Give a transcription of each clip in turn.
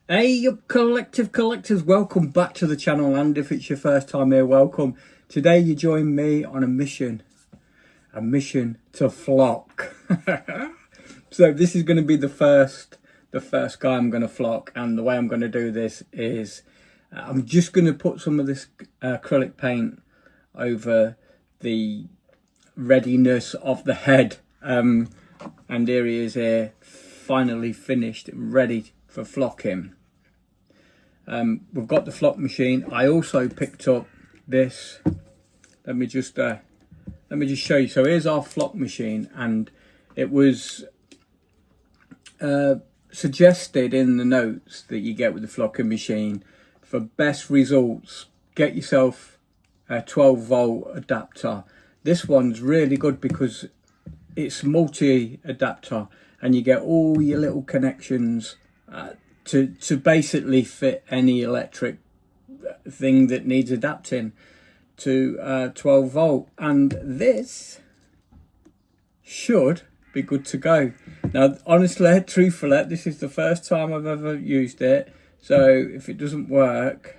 Hey up collectors, welcome back to the channel, and if it's your first time here, welcome. Today you join me on a mission to flock. So this is going to be the first guy I'm going to flock, and the way I'm going to do this is I'm just going to put some of this acrylic paint over the readiness of the head, and here he is here, finally finished, ready for flocking. We've got the flock machine. I also picked up this. Let me just show you. So here's our flock machine, and it was suggested in the notes that you get with the flocking machine for best results, get yourself a 12-volt adapter. This one's really good because it's multi-adapter, and you get all your little connections to basically fit any electric thing that needs adapting to 12 volt, and this should be good to go. Now honestly, truthfully, this is the first time I've ever used it, so if it doesn't work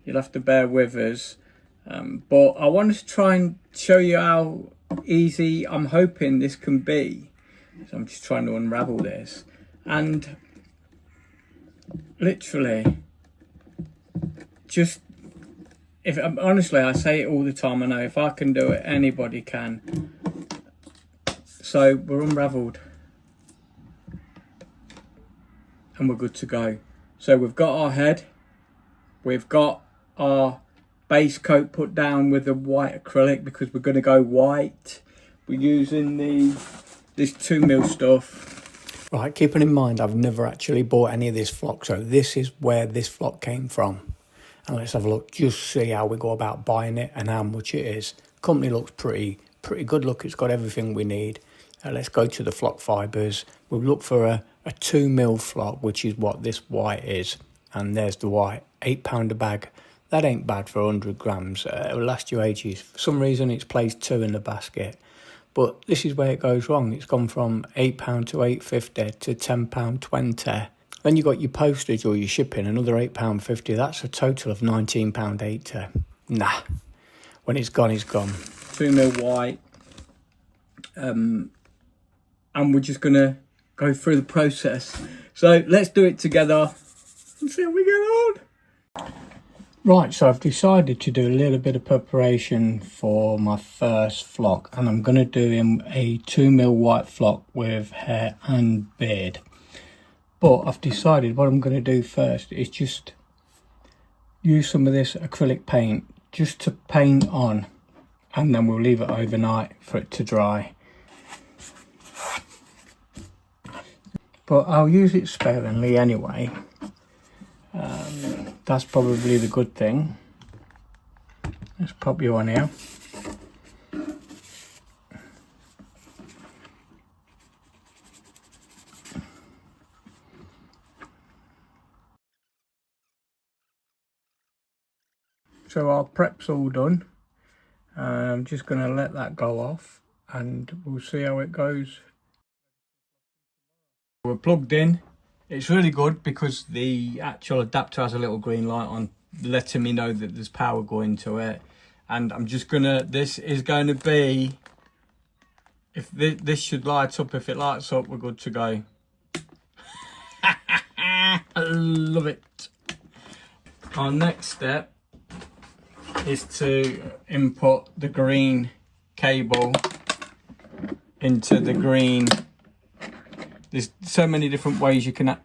you'll have to bear with us, but I wanted to try and show you how easy I'm hoping this can be. So I'm just trying to unravel this, and literally just, if honestly, I say it all the time, I know if I can do it, anybody can. So we're unraveled and we're good to go. So we've got our head, we've got our base coat put down with the white acrylic because we're going to go white. We're using this 2mm stuff. Right, keeping in mind I've never actually bought any of this flock, so this is where this flock came from. And let's have a look, just see how we go about buying it and how much it is. Company looks pretty good. Look, it's got everything we need. Let's go to the flock fibres. We'll look for a 2mm flock, which is what this white is. And there's the white, £8 a bag. That ain't bad for 100 grams. It will last you ages. For some reason it's placed 2 in the basket. But this is where it goes wrong. It's gone from £8 to £8.50 to £10.20. Then you got your postage or your shipping, another £8.50. That's a total of £19.80. Nah, when it's gone, it's gone. 2mm white. And we're just gonna go through the process. So let's do it together and see how we get on. Right, so I've decided to do a little bit of preparation for my first flock, and I'm going to do him a 2mm white flock with hair and beard. But I've decided what I'm going to do first is just use some of this acrylic paint just to paint on, and then we'll leave it overnight for it to dry. But I'll use it sparingly anyway. That's probably the good thing. Let's pop you on here. So our prep's all done. I'm just going to let that go off and we'll see how it goes. We're plugged in. It's really good because the actual adapter has a little green light on letting me know that there's power going to it. And I'm just gonna, this is going to be, if this should light up, if it lights up, we're good to go. I love it. Our next step is to input the green cable into the green. There's so many different ways you can.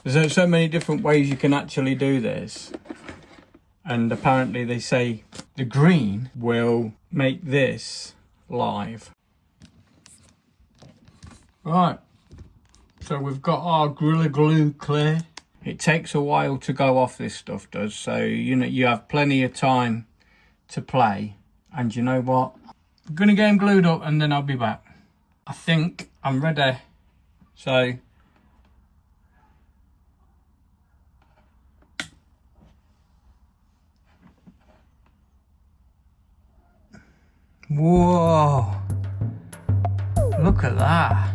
There's so many different ways you can actually do this, and apparently they say the green will make this live. Right, so we've got our Gorilla Glue clear. It takes a while to go off, this stuff does, so you know you have plenty of time to play. And you know what? I'm gonna get him glued up and then I'll be back. I think I'm ready. So whoa, look at that.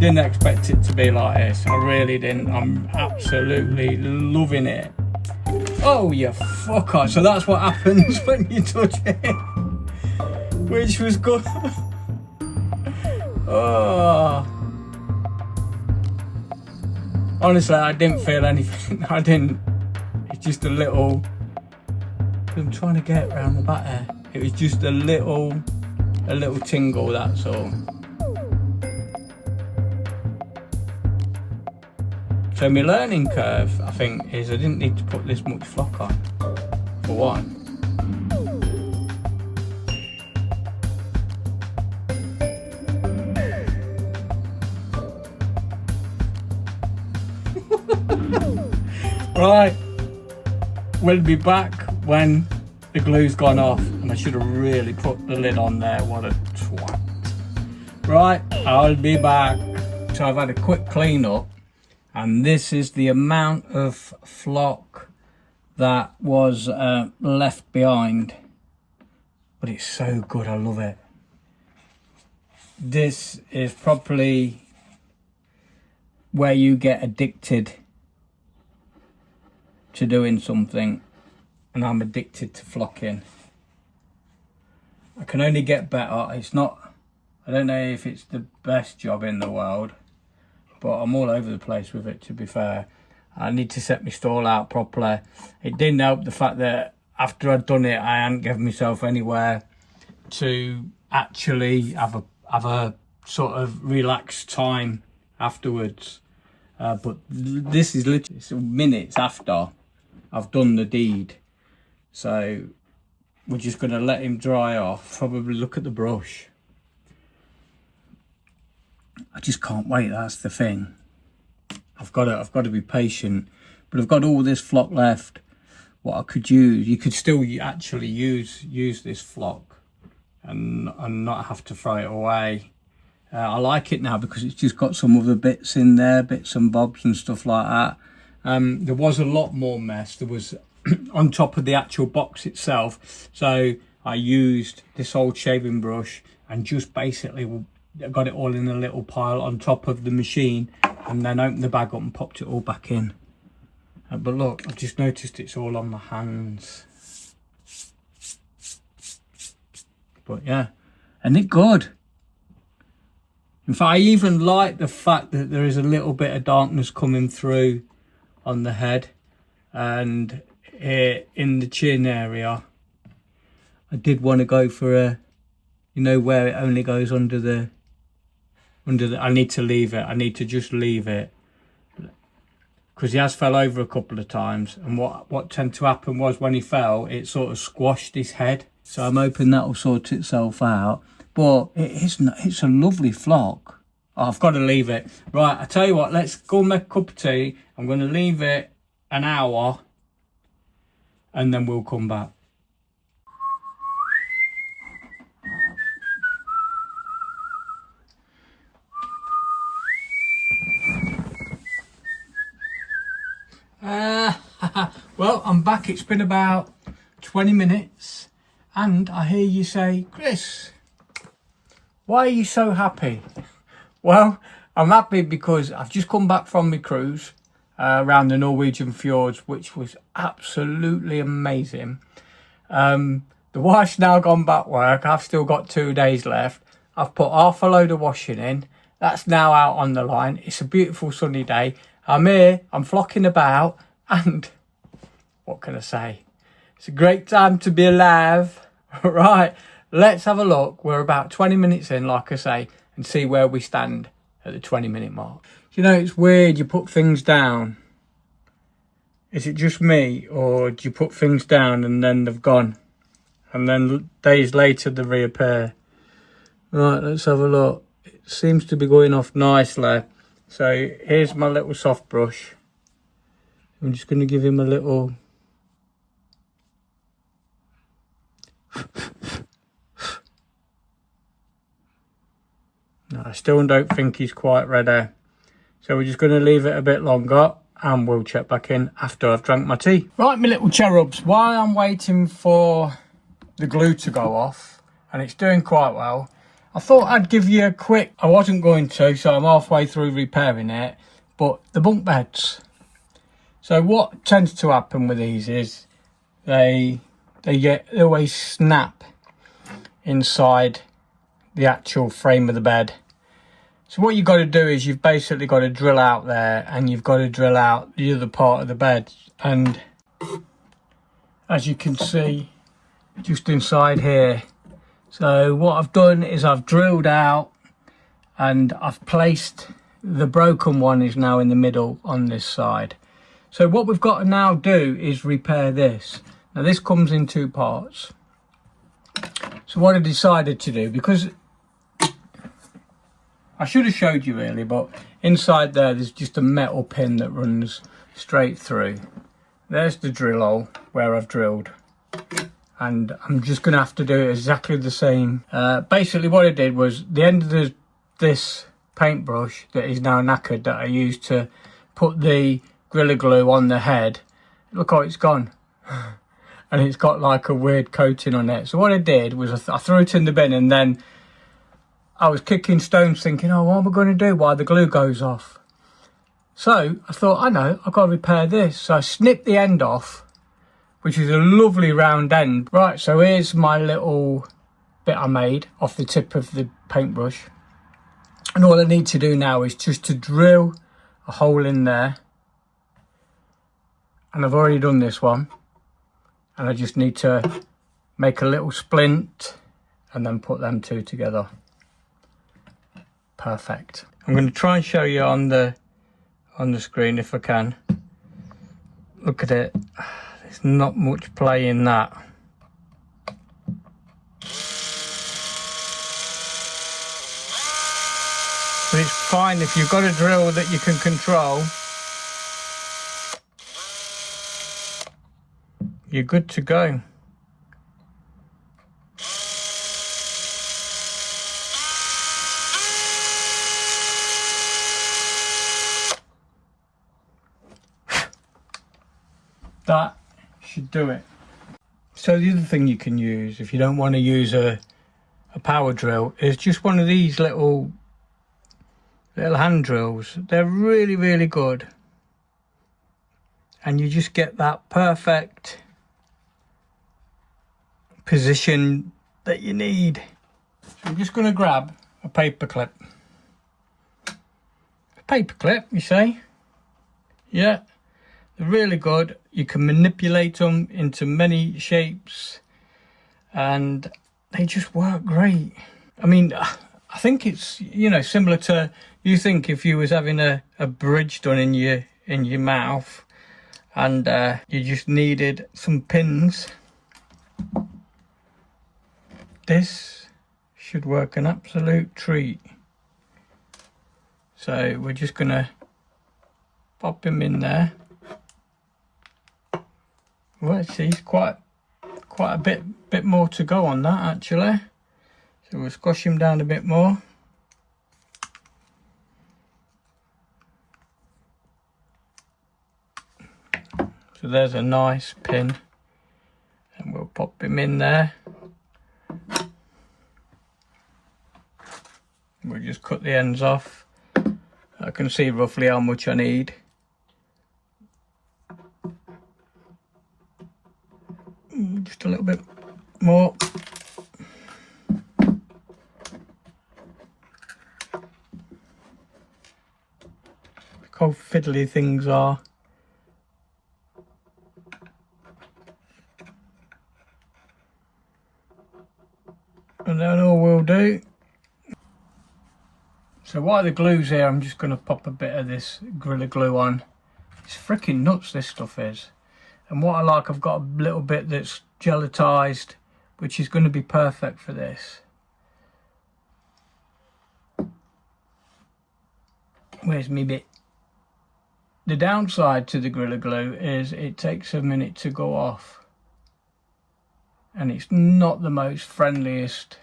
didn't expect it to be like this. I really didn't. I'm absolutely loving it. Oh, you fucker. So that's what happens when you touch it. Which was good. Oh. Honestly, I didn't feel anything. I didn't. It's just a little. I'm trying to get around the back there. It was just a little tingle, that's all. So my learning curve, I think, is I didn't need to put this much flock on, for one. Right, we'll be back when the glue's gone off, and I should have really put the lid on there. What a twat. Right, I'll be back. So I've had a quick clean up, and this is the amount of flock that was left behind. But it's so good, I love it. This is probably where you get addicted to doing something, and I'm addicted to flocking. I can only get better. It's not, I don't know if it's the best job in the world, but I'm all over the place with it, to be fair. I need to set my stall out properly. It didn't help the fact that after I'd done it, I hadn't given myself anywhere to actually have a sort of relaxed time afterwards. But this is literally minutes after I've done the deed. So we're just going to let him dry off. Probably look at the brush. I just can't wait, that's the thing. I've got to be patient. But I've got all this flock left. What I could use, you could still actually use this flock and not have to throw it away. I like it now because it's just got some other bits in there, bits and bobs and stuff like that. There was a lot more mess. There was on top of the actual box itself. So I used this old shaving brush and just basically got it all in a little pile on top of the machine, and then opened the bag up and popped it all back in. But look, I've just noticed it's all on the hands. But yeah, and it's good. In fact, I even like the fact that there is a little bit of darkness coming through on the head and in the chin area. I did want to go for a, you know, where it only goes under the, I need to leave it. I need to just leave it. Because he has fell over a couple of times, and what tended to happen was when he fell, it sort of squashed his head. So I'm hoping that will sort itself out. But it's a lovely flock. Oh, I've got to leave it. Right, I tell you what, let's go make a cup of tea. I'm going to leave it an hour, and then we'll come back. Well, I'm back. It's been about 20 minutes, and I hear you say, Chris, why are you so happy? Well, I'm happy because I've just come back from my cruise around the Norwegian fjords, which was absolutely amazing. The wife's now gone back work. I've still got 2 days left. I've put half a load of washing in. That's now out on the line. It's a beautiful sunny day. I'm here, I'm flocking about, and what can I say? It's a great time to be alive. Right, let's have a look. We're about 20 minutes in, like I say, and see where we stand at the 20-minute mark. You know, it's weird, you put things down. Is it just me, or do you put things down and then they've gone? And then days later they reappear. Right, let's have a look. It seems to be going off nicely. So here's my little soft brush. I'm just going to give him a little... No, I still don't think he's quite ready. So we're just going to leave it a bit longer, and we'll check back in after I've drank my tea. Right, my little cherubs, while I'm waiting for the glue to go off, and it's doing quite well, I thought I'd give you a quick, I wasn't going to, so I'm halfway through repairing it, but the bunk beds. So what tends to happen with these is they always snap inside the actual frame of the bed. So what you've got to do is you've basically got to drill out there, and you've got to drill out the other part of the bed. And as you can see, just inside here. So what I've done is I've drilled out and I've placed the broken one is now in the middle on this side. So what we've got to now do is repair this. Now this comes in two parts. So what I decided to do, because I should have showed you really, but inside there's just a metal pin that runs straight through. There's the drill hole where I've drilled, and I'm just going to have to do it exactly the same. Basically what I did was the end of this paintbrush that is now knackered that I used to put the Gorilla Glue on the head, look how it's gone. And it's got like a weird coating on it. So what I did was I threw it in the bin, and then I was kicking stones thinking, oh, what am I going to do while the glue goes off? So I thought, I know, I've got to repair this. So I snipped the end off, which is a lovely round end. Right, so here's my little bit I made off the tip of the paintbrush. And all I need to do now is just to drill a hole in there. And I've already done this one. And I just need to make a little splint and then put them two together. Perfect. I'm going to try and show you on the screen if I can. Look at it. There's not much play in that. But it's fine if you've got a drill that you can control. You're good to go. That should do it. So the other thing you can use if you don't want to use a power drill is just one of these little hand drills. They're really, really good. And you just get that perfect position that you need. So I'm just going to grab a paper clip. A paper clip, you say? Yeah, they're really good. You can manipulate them into many shapes and they just work great. I mean, I think it's, you know, similar to, you think if you was having a bridge done in your mouth and you just needed some pins. This should work an absolute treat. So we're just gonna pop him in there. Well, see, it's quite a bit more to go on that actually. So we'll squash him down a bit more. So there's a nice pin, and we'll pop him in there. We'll just cut the ends off. I can see roughly how much I need. Just a little bit more. Look how fiddly things are. And then all we'll do. So while the glue's here, I'm just going to pop a bit of this Gorilla Glue on. It's freaking nuts, this stuff is. And what I like, I've got a little bit that's gelatized, which is going to be perfect for this. Where's me bit? The downside to the Gorilla Glue is it takes a minute to go off. And it's not the most friendliest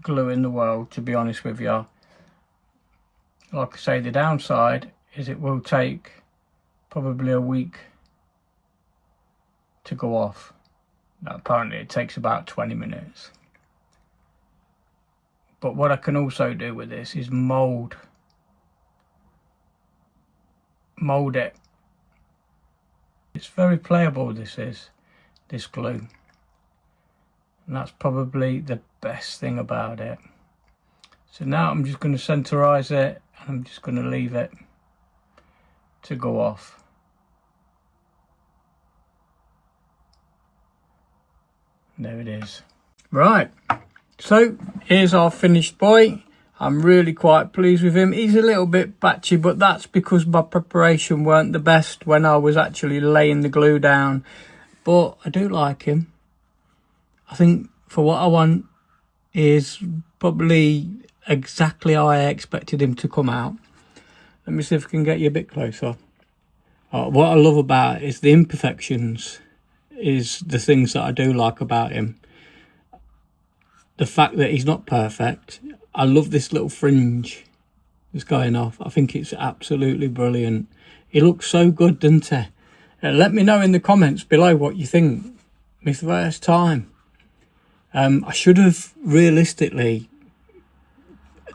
glue in the world, to be honest with you. Like I say, the downside is it will take probably a week to go off. Now, apparently it takes about 20 minutes. But what I can also do with this is mould it. It's very playable, this glue. And that's probably the best thing about it. So now I'm just going to centerize it, and I'm just going to leave it to go off. There it is. Right, so here's our finished boy. I'm really quite pleased with him. He's a little bit patchy, but that's because my preparation weren't the best when I was actually laying the glue down. But I do like him. I think for what I want is probably exactly how I expected him to come out. Let me see if I can get you a bit closer. What I love about it is the imperfections, is the things that I do like about him. The fact that he's not perfect. I love this little fringe that's going off. I think it's absolutely brilliant. He looks so good, doesn't he? Let me know in the comments below what you think. My first time. I should have realistically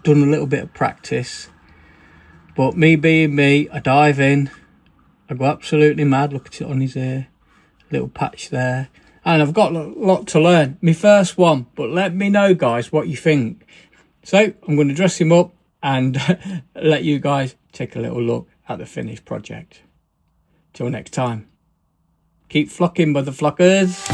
done a little bit of practice. But me being me, I dive in. I go absolutely mad. Look at it on his ear. Little patch there. And I've got a lot to learn. My first one. But let me know, guys, what you think. So I'm going to dress him up and let you guys take a little look at the finished project. Till next time. Keep flocking, motherflockers.